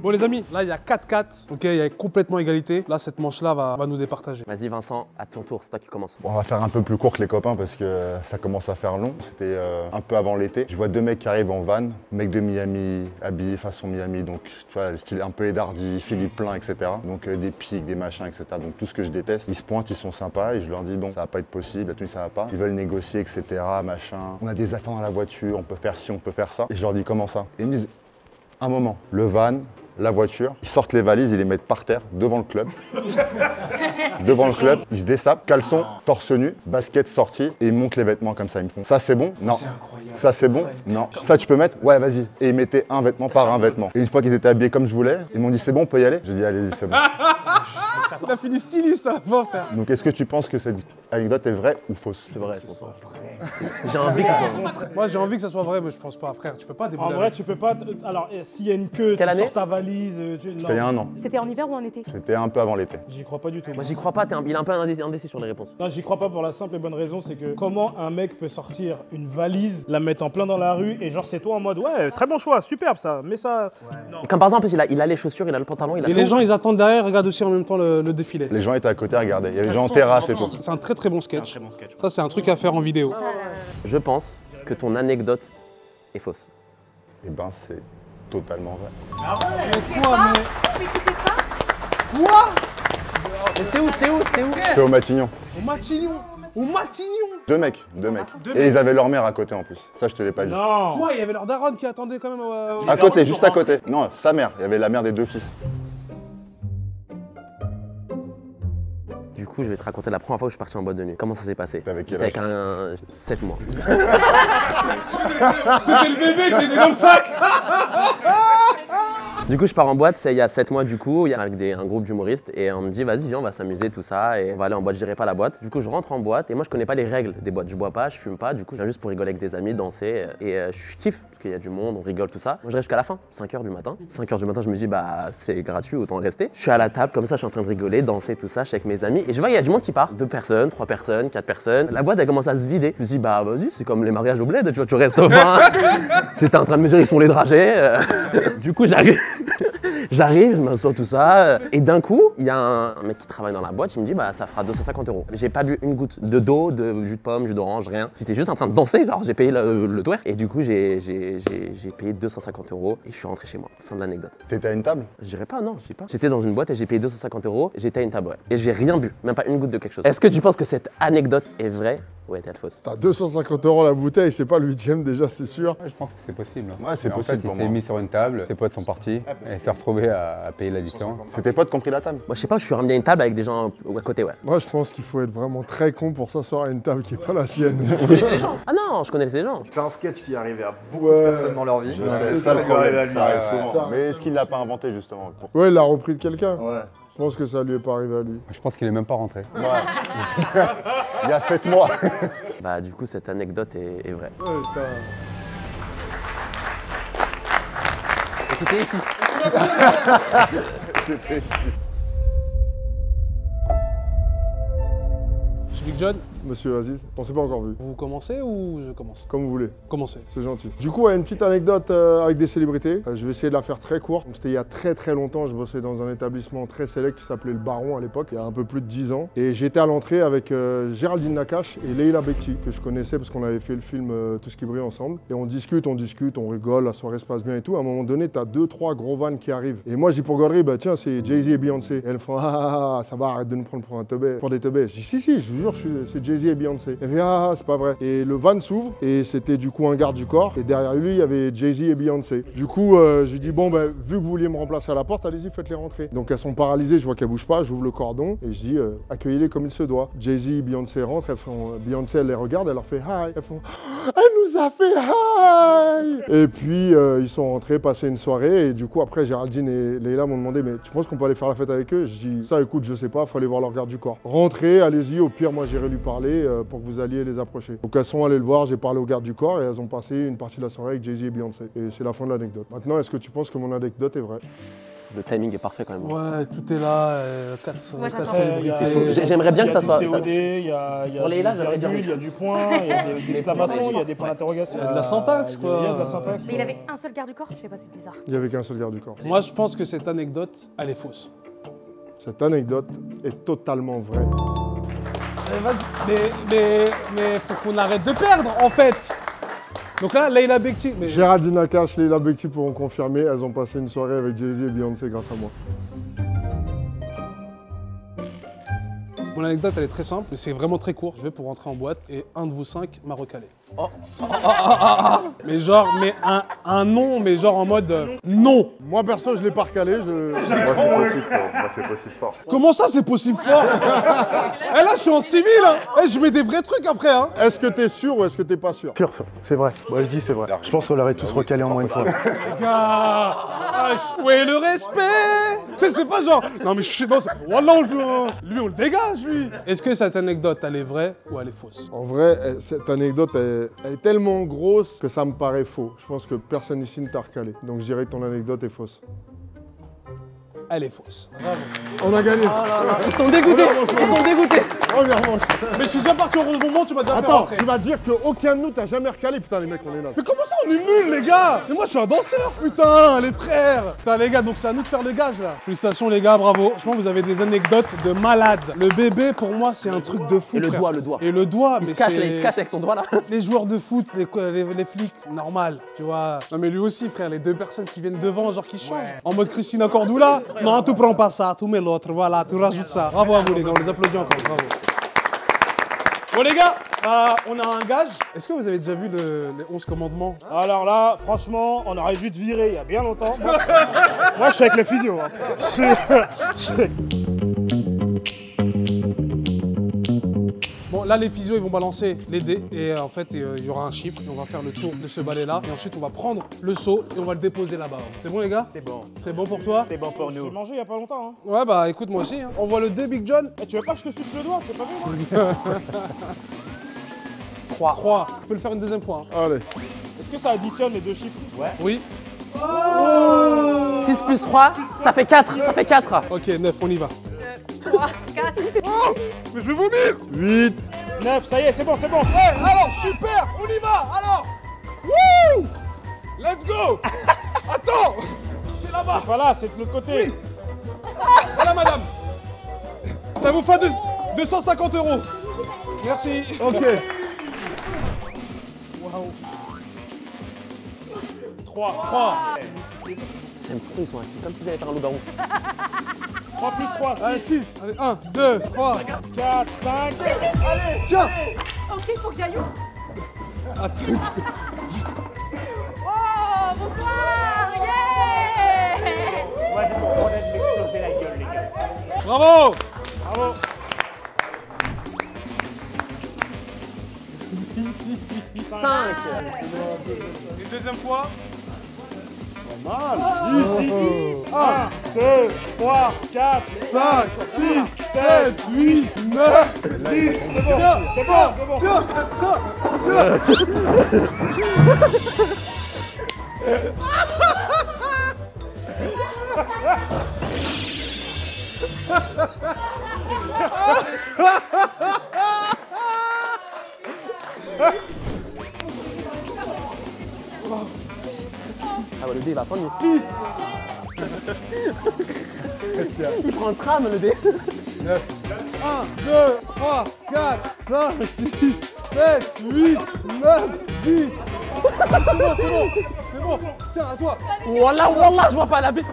Bon les amis, là il y a 4-4, ok, il y a complètement égalité. Là cette manche-là va nous départager. Vas-y, Vincent, à ton tour, c'est toi qui commence. Bon, on va faire un peu plus court que les copains parce que ça commence à faire long. C'était un peu avant l'été. Je vois deux mecs qui arrivent en van, mec de Miami, habillé façon Miami, donc tu vois, le style un peu Edardi, Philippe Plein, etc. Donc des pics, des machins, etc. Donc tout ce que je déteste. Ils se pointent, ils sont sympas et je leur dis bon, ça va pas être possible, la tenue ça va pas. Ils veulent négocier, etc. Machin. On a des affaires dans la voiture, on peut faire ci, on peut faire ça. Et je leur dis comment ça? Et ils me disent un moment, le van, la voiture, ils sortent les valises, ils les mettent par terre, devant le club. Devant le club, ils se dessapent, caleçon, torse nu, basket sorti, et ils montent les vêtements comme ça. Ils me font, ça c'est bon? Non. Ça c'est bon? Non. Ça tu peux mettre? Ouais, vas-y. Et ils mettaient un vêtement par un vêtement. Et une fois qu'ils étaient habillés comme je voulais, ils m'ont dit, c'est bon, on peut y aller? J'ai dit, allez-y, c'est bon. Il a fini styliste à la fin, frère. Donc est-ce que tu penses que cette anecdote est vraie ou fausse? C'est vrai, je pense pas. J'ai envie que ça soit vrai. Moi j'ai envie que ça soit vrai, mais je pense pas, frère. Tu peux pas En débouler. vrai, tu peux pas. Alors, s'il y a une queue, Quelle tu année? sors ta valise. C'était il y a un an. C'était en hiver ou en été? C'était un peu avant l'été. J'y crois pas du tout. Moi, j'y crois pas, il est un peu indécis sur les réponses. Non, j'y crois pas pour la simple et bonne raison, c'est que comment un mec peut sortir une valise, la mettre en plein dans la rue et genre c'est toi en mode ouais, très bon choix, superbe ça, mais ça. Non. Comme par exemple, il a les chaussures, il a le pantalon, il a Et tout. les gens ils attendent derrière, regardent aussi en même temps le défilé. Les gens étaient à côté à regarder. Il y avait des gens en terrasse et tout. C'est un très bon sketch. Ça c'est un truc à faire en vidéo. Je pense que ton anecdote est fausse. Eh ben c'est totalement vrai. Mais c'était où? C'était au Matignon. Au Matignon. Au Matignon. Deux mecs. Et ils avaient leur mère à côté en plus. Ça, je te l'ai pas dit. Non. Quoi, il y avait leur daronne qui attendait quand même. À côté, juste à côté. Non, sa mère. Il y avait la mère des deux fils. Du coup, je vais te raconter la première fois où je suis parti en boîte de nuit. Comment ça s'est passé? T'avais avec quel J'étais âge? avec un 7 mois. C'était le bébé qui était dans le sac. Du coup, je pars en boîte, c'est il y a 7 mois du coup, il y a avec un groupe d'humoristes et on me dit vas-y viens on va s'amuser tout ça et on va aller en boîte, je dirais pas la boîte. Du coup je rentre en boîte et moi je connais pas les règles des boîtes, je bois pas, je fume pas, du coup je viens juste pour rigoler avec des amis, danser et je kiffe parce qu'il y a du monde, on rigole tout ça. Moi je reste jusqu'à la fin, 5h du matin. 5h du matin je me dis bah c'est gratuit, autant rester. Je suis à la table comme ça, je suis en train de rigoler, danser tout ça, je suis avec mes amis et je vois il y a du monde qui part, 2 personnes, 3 personnes, 4 personnes. La boîte elle commence à se vider. Je me dis bah vas-y c'est comme les mariages au bled, tu vois tu restes au fin. J'étais en train de me dire ils sont les dragées. Du coup j'arrive. J'arrive, je m'assois tout ça, et d'un coup, il y a un mec qui travaille dans la boîte, il me dit bah ça fera 250 €. J'ai pas bu une goutte de d'eau, de jus de pomme, jus d'orange, rien. J'étais juste en train de danser, genre j'ai payé le twerk, et du coup j'ai payé 250 € et je suis rentré chez moi. Fin de l'anecdote. T'étais à une table? Je dirais pas, non, je dis pas. J'étais dans une boîte et j'ai payé 250 €, j'étais à une table, ouais. Et j'ai rien bu, même pas une goutte de quelque chose. Est-ce que tu penses que cette anecdote est vraie ou est-elle fausse? T'as 250 € la bouteille, c'est pas le 8ème déjà, c'est sûr. Ouais, je pense que c'est possible. Ouais, c'est Mais possible En fait, pour il s'est moi. mis sur une table, ses potes sont partis, et il s'est retrouvé à payer la différence. C'est tes potes qui ont pris la table? Moi je sais pas, je suis ramené à une table avec des gens à côté, ouais. Moi, je pense qu'il faut être vraiment très con pour s'asseoir à une table qui est pas la sienne. Ah non, je connais ces gens. C'est un sketch qui est arrivé à beaucoup de personnes dans leur vie. Je sais, c'est ça le problème, ça arrive souvent. Mais est-ce qu'il l'a pas inventé justement? Ouais, il l'a repris de quelqu'un. Ouais. Je pense que ça lui est pas arrivé à lui. Je pense qu'il est même pas rentré. Ouais. Il y a 7 mois. Bah du coup cette anecdote est vraie. Ouais, Et c'était ici. C'était ici. Je suis Big John. Monsieur Aziz, on s'est pas encore vu. Vous commencez ou je commence? Comme vous voulez. Commencez. C'est gentil. Du coup, une petite anecdote avec des célébrités. Je vais essayer de la faire très courte. C'était il y a très longtemps. Je bossais dans un établissement très sélect qui s'appelait le Baron à l'époque, il y a un peu plus de 10 ans. Et j'étais à l'entrée avec Géraldine Nakache et Leila Bekti, que je connaissais parce qu'on avait fait le film Tout ce qui brille ensemble. Et on discute, on rigole, la soirée se passe bien et tout. À un moment donné, t'as 2-3 gros vannes qui arrivent. Et moi, je dis pour gaulerie, bah tiens, c'est Jay-Z et Beyoncé. Et elles font ça va, arrête de nous prendre pour un teubé, pour des teubés. Je dis si, je vous jure, c'est Jay-Z et Beyoncé. Elle fait c'est pas vrai. Et le van s'ouvre et c'était du coup un garde du corps. Et derrière lui, il y avait Jay-Z et Beyoncé. Du coup, je lui dis bon, vu que vous vouliez me remplacer à la porte, allez-y, faites-les rentrer. Donc elles sont paralysées, je vois qu'elles bougent pas, j'ouvre le cordon et je dis accueillez-les comme il se doit. Jay-Z et Beyoncé rentrent, Beyoncé elle les regarde, elle leur fait hi. Elles font elle nous a fait hi. Et puis ils sont rentrés, passer une soirée et du coup après Géraldine et Leila m'ont demandé mais tu penses qu'on peut aller faire la fête avec eux? Je dis ça écoute, je sais pas, faut aller voir leur garde du corps. Rentrez, allez-y, au pire moi j'irai lui parler pour que vous alliez les approcher. Donc elles sont allées le voir, j'ai parlé au garde du corps et elles ont passé une partie de la soirée avec Jay-Z et Beyoncé. Et c'est la fin de l'anecdote. Maintenant, est-ce que tu penses que mon anecdote est vraie? Le timing est parfait quand même. Ouais, tout est là, 400 Moi, j'attends. célébrités. J'aimerais bien que ça soit. Il y a du COD, il y a Pour Leila, du j'aimerais dire virgule, il y a du point, il y a des exclamations, il y a des points d'interrogation. Il y a de la syntaxe, quoi. Il y a de la syntaxe. Mais il avait un seul garde du corps, je sais pas, c'est bizarre. Il n'y avait qu'un seul garde du corps. Moi, je pense que cette anecdote, elle est fausse. Cette anecdote est totalement vraie. Mais faut qu'on arrête de perdre, en fait. Donc là, Leila Bekti. Mais... Géraldine Nakache, Leila Bekti pourront confirmer, elles ont passé une soirée avec Jay-Z et Beyoncé grâce à moi. Mon anecdote, elle est très simple, mais c'est vraiment très court. Je vais pour rentrer en boîte et un de vous 5 m'a recalé. Mais genre, un non, mais genre en mode non. Moi perso, je l'ai pas recalé. Moi, c'est possible fort. Moi, c'est possible fort. Comment ça, c'est possible fort? Eh là, je suis en civil, hein. Eh, je mets des vrais trucs après, hein. Est-ce que t'es sûr ou est-ce que t'es pas sûr? Sûr, c'est vrai. Moi je dis c'est vrai. Je pense qu'on l'aurait tous recalé en moins une fois. Les gars, où est le respect? C'est pas genre. Non, mais je sais pas. Wallah, lui, on le dégage, lui. Est-ce que cette anecdote, elle est vraie ou elle est fausse? En vrai, cette anecdote, elle est tellement grosse que ça me paraît faux. Je pense que personne ici ne t'a recalé. Donc je dirais que ton anecdote est fausse. Elle est fausse. On a gagné. Ils sont dégoûtés. Ils sont dégoûtés. Reviens-moi. Mais je suis déjà parti au moment, tu m'as déjà fait Attends, rentrer. tu vas dire qu'aucun de nous t'a jamais recalé. Putain, les mecs, on est là. Mais comment ça, on est nuls, les gars? Mais moi, je suis un danseur, putain, les frères. Putain, les gars, donc c'est à nous de faire le gage, là. Félicitations, les gars, bravo. Franchement, vous avez des anecdotes de malade. Le bébé, pour moi, c'est un truc de fou, Et le frère. doigt, le doigt. Et le doigt, Il mais se cache, là, c'est... il se cache avec son doigt là. Les joueurs de foot, les flics, normal, tu vois. Non mais lui aussi, frère, les deux personnes qui viennent devant, genre qui changent. En mode Christina Cordula, non, tu prends pas ça, tu mets l'autre, voilà, tu rajoutes ça. Bravo à vous les gars, on les applaudit encore, bravo. Bon les gars, on a un gage. Est-ce que vous avez déjà vu les 11 commandements? Alors là, franchement, on aurait dû te virer il y a bien longtemps. Moi, je suis avec les physios. Hein. Bon, là, les physios, ils vont balancer les dés. Et en fait, il y aura un chiffre. Et on va faire le tour de ce balai-là. Et ensuite, on va prendre le seau et on va le déposer là-bas. C'est bon, les gars? C'est bon. C'est bon pour toi? C'est bon pour J'ai nous. mangé il y a pas longtemps. Hein. Ouais, bah écoute, moi aussi. Hein. On voit le dé, Big John. Et tu veux pas que je te suce le doigt? C'est pas bien, moi. 3. Tu peux le faire une deuxième fois. Hein. Allez. Est-ce que ça additionne les deux chiffres? Oui. 6 plus 3, ça fait 4. Ça fait 4. Ok, 9, on y va. 3, 4. Mais je vais vomir! 8. 9, ça y est, c'est bon, c'est bon. Alors, super, on y va, alors! Wouh! Let's go! Attends! C'est là-bas! Pas là, c'est de l'autre côté. Voilà, madame. Ça vous fait 250 €. Merci. Ok. Waouh. 3. Ils sont assis comme s'ils allaient faire un loup-garou. 3 plus 3, 6. Allez, 6. Allez, 1, 2, 3. 4, 5. Allez, Tiens. Ok, il faut que j'aille où? Attends. Oh, bonsoir. Yeah. Moi, j'ai pour problème de m'exploser la gueule, les gars. Bravo. Bravo. 5. Une deuxième fois. Mal. 10, 1, 2, 3, 4, 5, 6, 7, 8, 9, 10. C'est bon, c'est bon. Tiens. Ah ouais, le dé il va s'ennuyer. 6. Il prend le tram le dé. 1, 2, 3, 4, 5, 6, 7, 8, 9, 10. C'est bon. Tiens, à toi. Wallah, je vois pas la bête.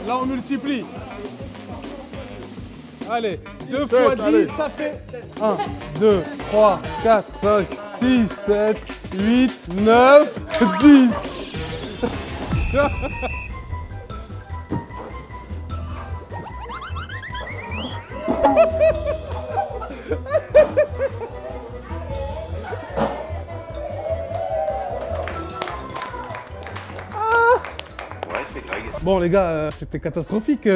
Là, on multiplie. Allez, 2 7, fois 10, allez. ça fait 1, 2, 3, 4, 5, 6, 7, 8, 9, 10. Bon les gars, c'était catastrophique.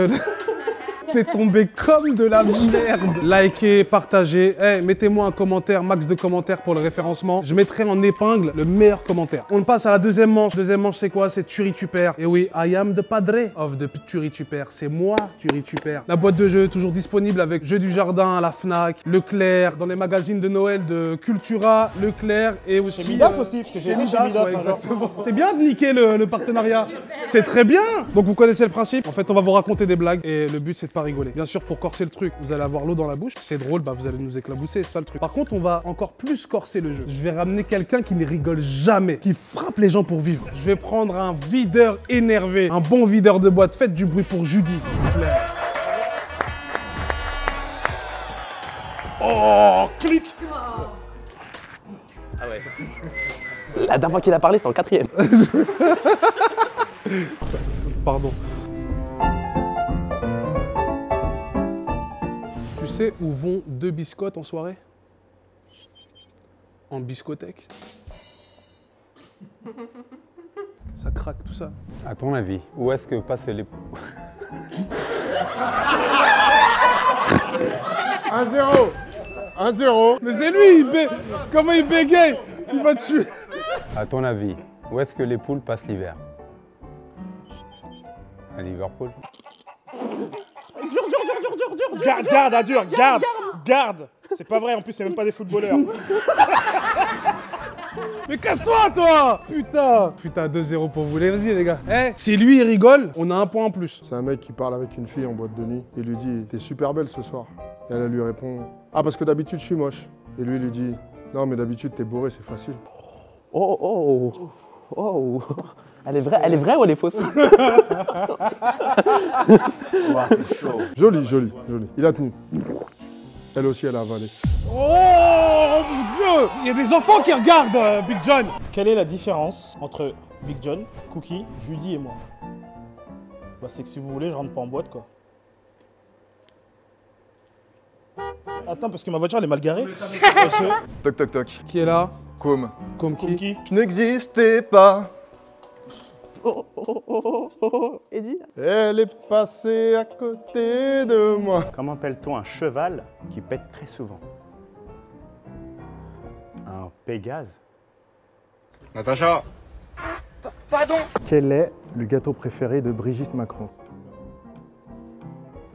T'es tombé comme de la merde. Likez, partagez. Mettez-moi un commentaire, max de commentaires pour le référencement. Je mettrai en épingle le meilleur commentaire. On passe à la deuxième manche. Deuxième manche, c'est quoi? C'est Turituper. Et oui, I am the padre of the Turituper. C'est moi, Turituper. La boîte de jeux, toujours disponible avec Jeux du Jardin à la Fnac, Leclerc, dans les magazines de Noël de Cultura, Leclerc et aussi... Chez Midas aussi, parce que j'ai chez vu chez Midas ouais, un jour. exactement. C'est bien de niquer le partenariat. C'est très bien. Donc vous connaissez le principe. En fait, on va vous raconter des blagues et le but, c'est de pas rigoler. Bien sûr, pour corser le truc, vous allez avoir l'eau dans la bouche. C'est drôle, bah vous allez nous éclabousser, c'est ça le truc. Par contre, on va encore plus corser le jeu. Je vais ramener quelqu'un qui ne rigole jamais, qui frappe les gens pour vivre. Je vais prendre un videur énervé, un bon videur de boîte. Faites du bruit pour Judy, s'il vous plaît. Oh, clic. Ah ouais. La dernière fois qu'il a parlé, c'est en 4ème. Pardon. Tu sais où vont 2 biscottes en soirée? En biscothèque. Ça craque tout ça. À ton avis, où est-ce que passent les... 1-0. 1-0. Mais c'est lui, comment il bégaye? Il va tuer. À ton avis, où est-ce que les poules passent l'hiver? À Liverpool. Garde, à dur, garde. C'est pas vrai, en plus, c'est même pas des footballeurs. Mais casse-toi, toi! Putain, 2-0 pour vous. Vas-y, les gars. Si lui, il rigole, on a un point en plus. C'est un mec qui parle avec une fille en boîte de nuit et lui dit « T'es super belle ce soir ». Et elle lui répond « Ah, parce que d'habitude, je suis moche ». Et lui, il lui dit « Non, mais d'habitude, t'es bourré, c'est facile ». Oh. Elle est vraie ou elle est fausse? C'est chaud. Joli. Il a tenu. Elle aussi, elle a avalé. Oh mon Dieu! Il y a des enfants qui regardent Big John. Quelle est la différence entre Big John, Cookie, Judy et moi? Bah, c'est que si vous voulez, je rentre pas en boîte, quoi. Attends, parce que ma voiture, elle est mal garée. Toc toc toc. Qui est là? Com. Comme qui? Je n'existais pas. Eddie? Elle est passée à côté de moi. Comment appelle-t-on un cheval qui pète très souvent? Un Pégase. Natacha. Quel est le gâteau préféré de Brigitte Macron?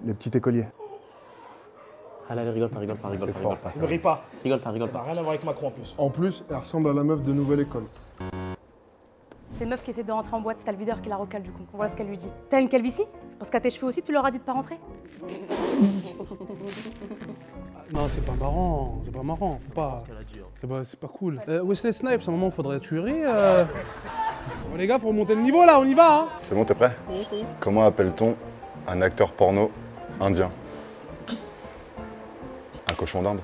Les petits écoliers. Allez, rigole pas, rigole pas, rigole pas, rigole pas. Ne ris pas. Rigole pas, rigole Ça n'a pas. rien à voir avec Macron en plus. En plus, elle ressemble à la meuf de Nouvelle École. C'est une meuf qui essaie de rentrer en boîte. T'as le videur qui la recale du coup. Voilà ce qu'elle lui dit. T'as une calvitie? Parce qu'à tes cheveux aussi, tu leur as dit de pas rentrer? Non, c'est pas marrant, c'est pas marrant, faut pas. C'est pas cool. Wesley Snipes, à un moment, faudrait tuer. Bon, les gars, faut remonter le niveau là, on y va, hein. C'est bon, t'es prêt? Comment appelle-t-on un acteur porno indien? Un cochon d'Inde?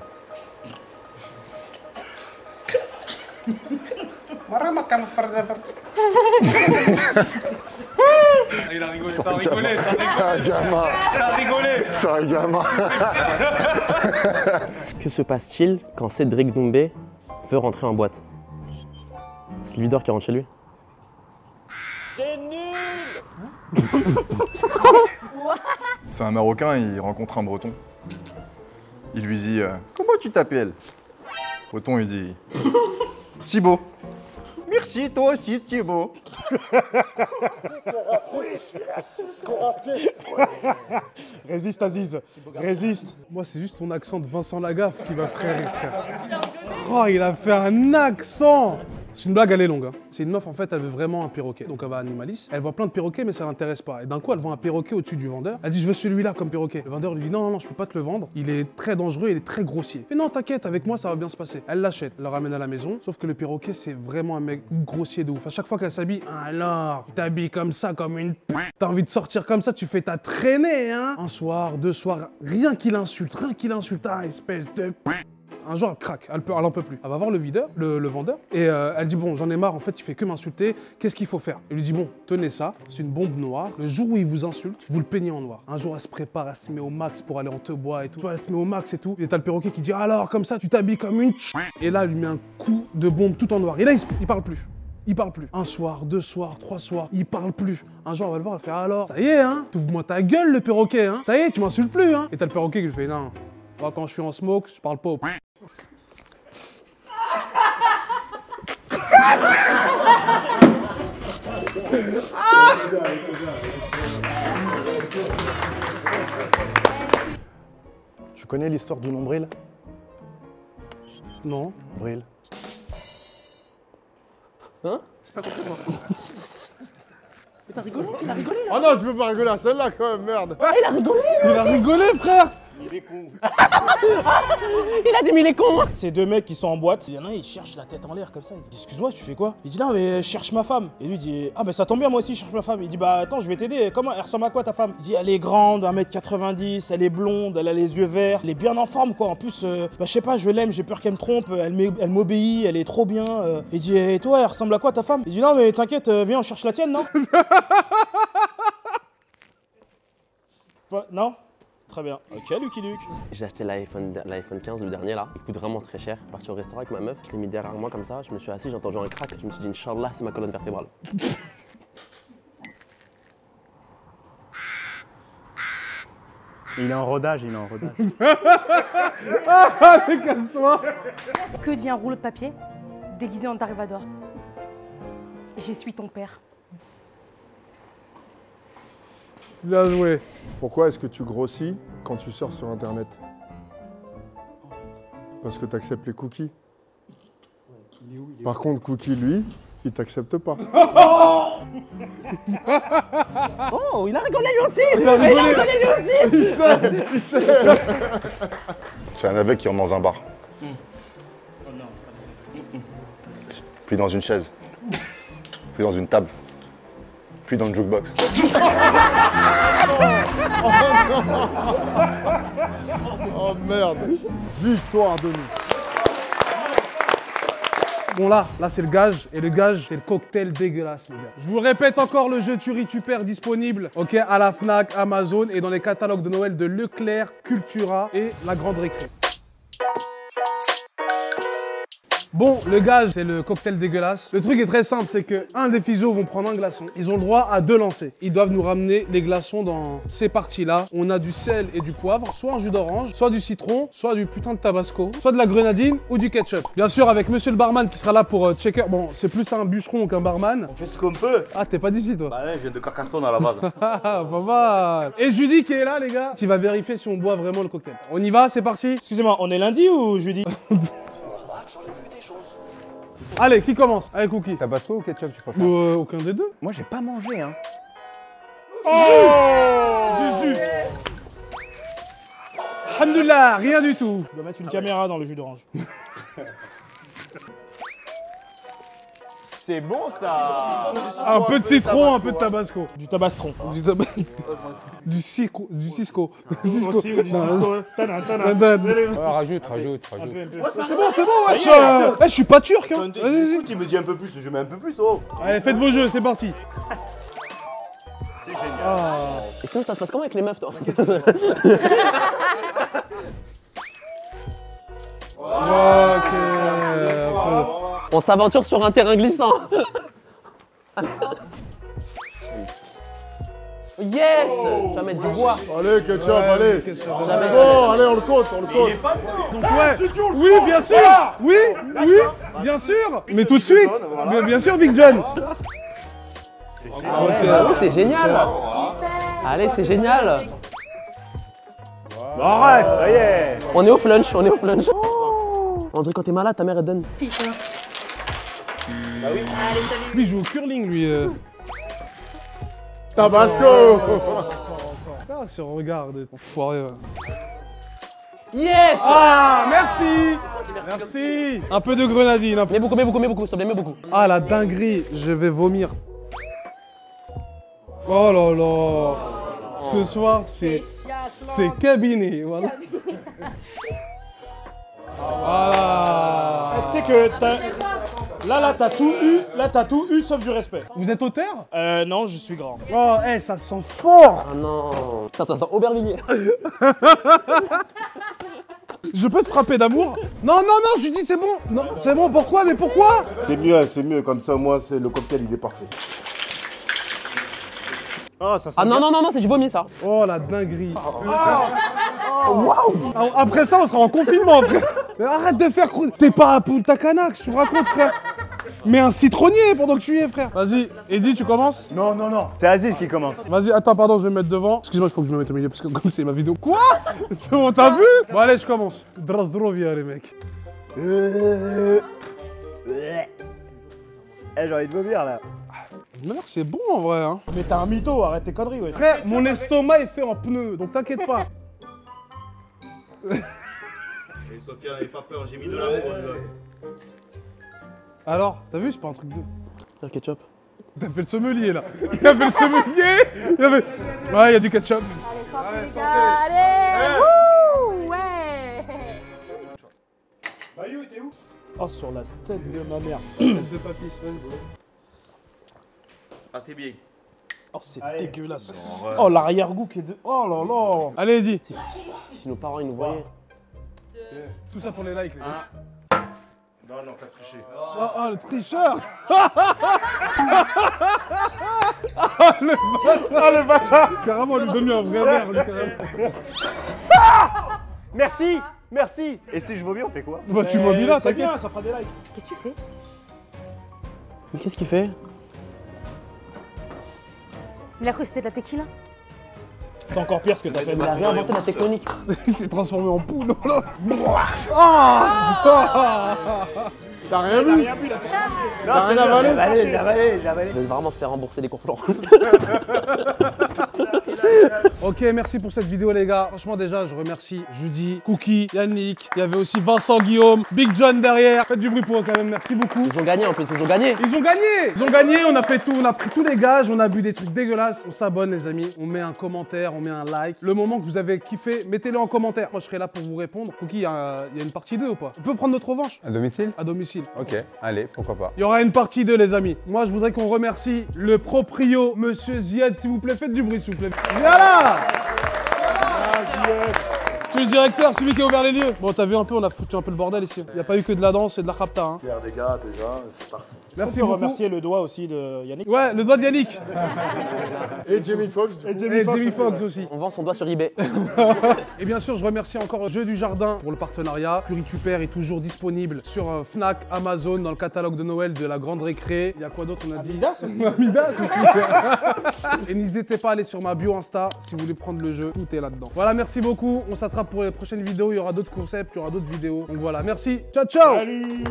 Il a rigolé, t'as rigolé, C'est un gamin! Il a rigolé. C'est un gamin! Que se passe-t-il quand Cédric Doumbé veut rentrer en boîte? C'est le videur qui rentre chez lui. C'est un Marocain, il rencontre un Breton. Il lui dit comment tu t'appelles? Breton, il dit Thibaut. Merci, toi aussi, Thibaut. Résiste, Aziz. Résiste. Moi, c'est juste ton accent de Vincent Lagaffe qui va faire rire, frère. Oh, il a fait un accent. C'est une blague, elle est longue. Hein. C'est une meuf, en fait, elle veut vraiment un perroquet. Donc elle va à Animalis. Elle voit plein de perroquets, mais ça l'intéresse pas. Et d'un coup, elle voit un perroquet au-dessus du vendeur. Elle dit, je veux celui-là comme perroquet. Le vendeur lui dit, non, non, non, je peux pas te le vendre. Il est très dangereux, il est très grossier. Mais non, t'inquiète, avec moi, ça va bien se passer. Elle l'achète, elle le ramène à la maison. Sauf que le perroquet, c'est vraiment un mec grossier de ouf. À chaque fois qu'elle s'habille, alors, tu t'habilles comme ça, comme une p. T'as envie de sortir comme ça, tu fais ta traînée, hein. Un soir, deux soirs, rien qu'il insulte, ah, espèce de p. Un jour, elle craque, elle en peut plus. Elle va voir le videur, le vendeur, et elle dit, bon, j'en ai marre, en fait, il fait que m'insulter, qu'est-ce qu'il faut faire? Il lui dit, bon, tenez ça, c'est une bombe noire. Le jour où il vous insulte, vous le peignez en noir. Un jour, elle se prépare, elle se met au max pour aller en te-bois et tout. Tu vois, elle se met au max et tout. Et t'as le perroquet qui dit, alors, comme ça, tu t'habilles comme une ch. Et là, elle lui met un coup de bombe tout en noir. Et là, il parle plus. Il parle plus. Un soir, deux soirs, trois soirs, il parle plus. Un jour, elle va le voir, elle fait, alors, ça y est, hein, t'ouvres-moi ta gueule, le perroquet, hein. Ça y est, tu m'insultes plus, hein. Et t'as le perroquet qui lui fait, non, moi, quand je suis en smoke, je parle pas au p. Tu connais l'histoire du nombril? Non. Nombril. Hein? J'ai pas compris, moi. Mais t'as rigolé? Il a rigolé là? Oh non, tu peux pas rigoler à celle-là quand même, merde! Ah, il a rigolé! Il a rigolé, frère! Il est con. Il a dit, mais il est con! Ces deux mecs qui sont en boîte, il y en a un, il cherche la tête en l'air comme ça. Il dit, excuse-moi, tu fais quoi? Il dit, non, mais je cherche ma femme. Et lui dit, ah, mais ça tombe bien, moi aussi, je cherche ma femme. Il dit, bah attends, je vais t'aider. Comment? Elle ressemble à quoi ta femme? Il dit, elle est grande, 1m90, elle est blonde, elle a les yeux verts, elle est bien en forme, quoi. En plus, bah je sais pas, je l'aime, j'ai peur qu'elle me trompe, elle m'obéit, elle est trop bien. Il dit, et toi, elle ressemble à quoi ta femme? Il dit, non, mais t'inquiète, viens, on cherche la tienne, non? Non? Très bien. Ok, Lucky Luke. J'ai acheté l'iPhone 15, le dernier là. Il coûte vraiment très cher. Je suis parti au restaurant avec ma meuf, je l'ai mis derrière moi comme ça. Je me suis assis, j'ai entendu un crack. Je me suis dit, Inch'Allah, c'est ma colonne vertébrale. Il est en rodage, il est en rodage. Ah, mais casse-toi! Que dit un rouleau de papier déguisé en Darvador? J'essuie ton père. Bien joué. Pourquoi est-ce que tu grossis quand tu sors sur Internet? Parce que tu acceptes les cookies. Par contre, Cookie, lui, il t'accepte pas. Oh, il a rigolé lui aussi! Il a rigolé lui aussi! Il sait. C'est un aveugle qui rentre dans un bar. Puis dans une chaise. Puis dans une table. Puis dans le jukebox. Oh merde. Victoire de nous. Bon là c'est le gage, et le gage c'est le cocktail dégueulasse les gars. Je vous répète encore, le jeu Tuerie Tu Perds disponible, ok, à la Fnac, Amazon et dans les catalogues de Noël de Leclerc, Cultura et La Grande Récré. Bon, le gage, c'est le cocktail dégueulasse. Le truc est très simple, c'est que un des physios vont prendre un glaçon. Ils ont le droit à 2 lancers. Ils doivent nous ramener les glaçons dans ces parties-là. On a du sel et du poivre, soit un jus d'orange, soit du citron, soit du putain de tabasco, soit de la grenadine ou du ketchup. Bien sûr, avec monsieur le barman qui sera là pour checker. Bon, c'est plus un bûcheron qu'un barman. On fait ce qu'on peut. Ah, t'es pas d'ici, toi? Bah ouais, je viens de Carcassonne à la base. Pas mal. Et Judy qui est là, les gars, qui va vérifier si on boit vraiment le cocktail. On y va, c'est parti. Excusez-moi, on est lundi ou jeudi? Allez, qui commence? Allez, Cookie. Tabasco ou ketchup, tu préfères? Aucun des deux. Moi, j'ai pas mangé, hein. Du jus. Alhamdoulilah, rien du tout. Je dois mettre une caméra dans le jus d'orange. C'est bon, ça. Un peu de citron, un peu de tabasco. Du tabastron. Du Cisco. Du Cisco. Aussi, du Cisco. Tana. Rajoute. C'est bon, wesh. Je suis pas turc, hein. Vas-y. Il me dit un peu plus, je mets un peu plus, oh. Allez, faites vos jeux, c'est parti. C'est génial. Et sinon, ça se passe comment avec les meufs, toi? Ok. On s'aventure sur un terrain glissant. Yes! Tu vas mettre du bois. Allez, ketchup, allez. C'est bon, allez, on le compte, Donc ouais. Oui, bien sûr. Oui, bien sûr. Mais tout de suite. Bien sûr, Big John. Ah ouais, c'est génial. Allez, c'est génial. Arrête, ça y est. On est au flunch. On dirait quand t'es malade, ta mère elle donne. Bah oui. Lui, il joue au curling, lui. Tabasco. Ah, ce regard de enfoiré. Yes! Ah, merci. Un peu de grenadine. Mets beaucoup, s'il te plaît, mets beaucoup. Ah, la dinguerie, je vais vomir. Oh là là. Ce soir, c'est cabinet, voilà. Voilà. Tu sais que t'as tout eu sauf du respect. Vous êtes auteur? Non, je suis grand. Oh, ça sent fort. Ah non. Ça sent Aubervilliers. Je peux te frapper d'amour? Non, je dis c'est bon. Non, c'est bon, pourquoi? Mais pourquoi? C'est mieux, comme ça, moi, le cocktail, il est parfait. Ah non, c'est du vomi, ça. Oh, la dinguerie. Waouh. Après ça, on sera en confinement, frère. Mais arrête de faire... T'es pas à Punta Cana, que tu racontes, frère. Mais un citronnier pendant que tu y es, frère. Vas-y, Eddy, tu commences? Non. C'est Aziz qui commence. Vas-y, attends, pardon, je vais me mettre devant. Excuse-moi, je crois que je me mette au milieu parce que comme c'est ma vidéo. Quoi? C'est bon, t'as vu? Bon, allez, je commence. Drazdrovia, les mecs. J'ai envie de vomir, là. Merde, c'est bon en vrai, hein. Mais t'as un mytho, arrête tes conneries, ouais. Frère, mon estomac est fait en pneu, donc t'inquiète pas. Et Sophia n'avait pas peur, j'ai mis de l'amour. Alors, t'as vu, c'est pas un truc de... Le ketchup. T'as fait le sommelier, là. Il a fait le sommelier. Ouais, il y a du ketchup. Allez, wouh, ouais. Bayou, t'es où? Oh, sur la tête de ma mère. Tête de papy, vas-y. Ah, c'est bien. Oh, c'est dégueulasse. Oh, l'arrière-goût qui est de... Oh là là. Allez, Eddy. Si nos parents ils nous voyaient. Tout ça pour les likes, les gars. Non, t'as triché. Oh, le tricheur. Le bâtard. Carrément, lui donne un vrai verre, lui, carrément. Merci. Et si je vomis, on fait quoi? Bah, tu vomis là, c'est t'inquiète. bien, ça fera des likes. Qu'est-ce que tu fais? Mais qu'est-ce qu'il fait? Il a cru que c'était de la tequila. C'est encore pire ce que t'as fait. Il a réinventé la technique. Il s'est transformé en poule. T'as rien vu? T'as rien avalé? J'ai avalé. Il veut vraiment se faire rembourser les conflans. Ok, merci pour cette vidéo, les gars. Franchement, déjà, je remercie Judy, Cookie, Yannick. Il y avait aussi Vincent, Guillaume, Big John derrière. Faites du bruit pour eux quand même, merci beaucoup. Ils ont gagné en plus, ils ont gagné. Ils ont gagné, on a fait tout, on a pris tous les gages, on a bu des trucs dégueulasses. On s'abonne, les amis, on met un commentaire, on met un like. Le moment que vous avez kiffé, mettez-le en commentaire. Moi, je serai là pour vous répondre. Cookie, il y a une partie 2 ou pas? On peut prendre notre revanche? À domicile? À domicile. Ok, allez, pourquoi pas. Il y aura une partie 2, les amis. Moi, je voudrais qu'on remercie le proprio, monsieur Ziad, s'il vous plaît. Faites du bruit, s'il vous plaît. Viens là! Je suis le directeur, celui qui a ouvert les lieux. Bon, t'as vu un peu, on a foutu un peu le bordel ici. Il n'y a pas eu que de la danse et de la rapta. Hein. Pierre des gars, déjà, c'est parfait. Merci beaucoup. Remercier le doigt aussi de Yannick. Ouais, le doigt de Yannick. Et Jamie Foxx. Et Jamie Foxx aussi. On vend son doigt sur eBay. Et bien sûr, je remercie encore Jeux du Jardin pour le partenariat. Puricupère est toujours disponible sur Fnac, Amazon, dans le catalogue de Noël de la Grande Récré. Il y a quoi d'autre on a dit? Midas aussi. Midas aussi. Et n'hésitez pas à aller sur ma bio Insta si vous voulez prendre le jeu. Tout est là-dedans. Voilà, merci beaucoup. On s'attrape pour les prochaines vidéos. Il y aura d'autres concepts, il y aura d'autres vidéos. Donc voilà, merci. Ciao, ciao. Salut.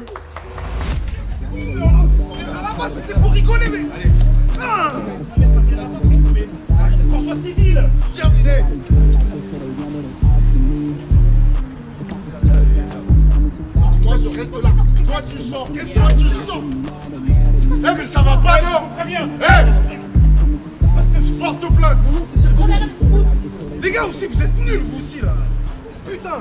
Là-bas, c'était pour rigoler, mais... Ah qu'on soit civil. Terminé. Toi, je reste là. Toi, tu sors. Toi, tu sors. Eh, mais ça va pas, non. Très bien. Eh, parce que je porte plainte. Les gars aussi, vous êtes nuls, vous aussi, là. Putain.